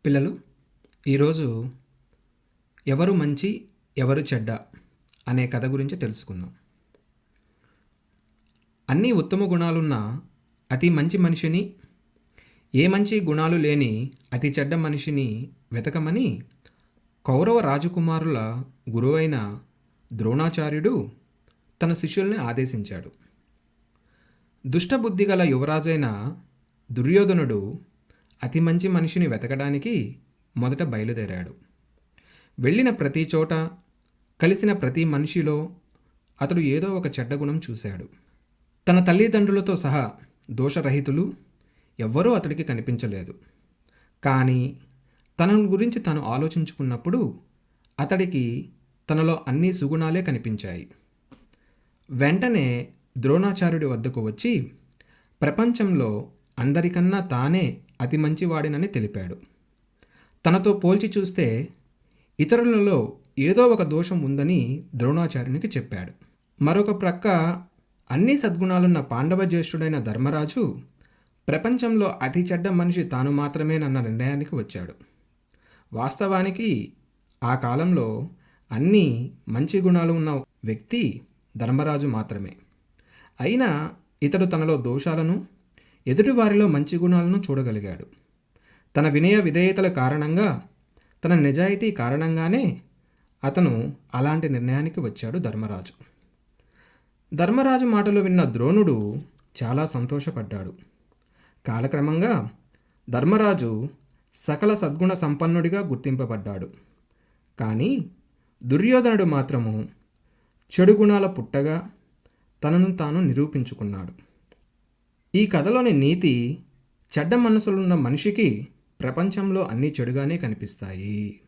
పిల్లలు, ఈరోజు ఎవరు మంచి ఎవరు చెడ్డ అనే కథ గురించి తెలుసుకుందాం. అన్ని ఉత్తమ గుణాలున్న అతి మంచి మనిషిని, ఏ మంచి గుణాలు లేని అతి చెడ్డ మనిషిని వెతకమని కౌరవ రాజకుమారుల గురువైన ద్రోణాచార్యుడు తన శిష్యుల్ని ఆదేశించాడు. దుష్టబుద్ధి గల యువరాజైన దుర్యోధనుడు అతి మంచి మనిషిని వెతకడానికి మొదట బయలుదేరాడు. వెళ్ళిన ప్రతి చోట, కలిసిన ప్రతి మనిషిలో అతడు ఏదో ఒక చెడ్డ గుణం చూశాడు. తన తల్లిదండ్రులతో సహా దోషరహితులు ఎవ్వరూ అతడికి కనిపించలేదు. కానీ తన గురించి తాను ఆలోచించుకున్నప్పుడు అతడికి తనలో అన్ని సుగుణాలే కనిపించాయి. వెంటనే ద్రోణాచార్యుడి వద్దకు వచ్చి ప్రపంచంలో అందరికన్నా తానే అతి మంచివాడినని తెలిపాడు. తనతో పోల్చి చూస్తే ఇతరులలో ఏదో ఒక దోషం ఉందని ద్రోణాచార్యునికి చెప్పాడు. మరొక ప్రక్క అన్ని సద్గుణాలున్న పాండవ జ్యేష్ఠుడైన ధర్మరాజు ప్రపంచంలో అతి చెడ్డ మనిషి తాను మాత్రమేనన్న నిర్ణయానికి వచ్చాడు. వాస్తవానికి ఆ కాలంలో అన్ని మంచి గుణాలు ఉన్న వ్యక్తి ధర్మరాజు మాత్రమే. అయినా ఇతడు తనలో దోషాలను, ఎదుటివారిలో మంచి గుణాలను చూడగలిగాడు. తన వినయ విధేయతల కారణంగా, తన నిజాయితీ కారణంగానే అతను అలాంటి నిర్ణయానికి వచ్చాడు ధర్మరాజు. ధర్మరాజు మాటలు విన్న ద్రోణుడు చాలా సంతోషపడ్డాడు. కాలక్రమంగా ధర్మరాజు సకల సద్గుణ సంపన్నుడిగా గుర్తింపబడ్డాడు. కానీ దుర్యోధనుడు మాత్రము చెడు గుణాల పుట్టగా తనను తాను నిరూపించుకున్నాడు. ఈ కథలోని నీతి, చెడ్డ మనసులున్న మనిషికి ప్రపంచంలో అన్నీ చెడుగానే కనిపిస్తాయి.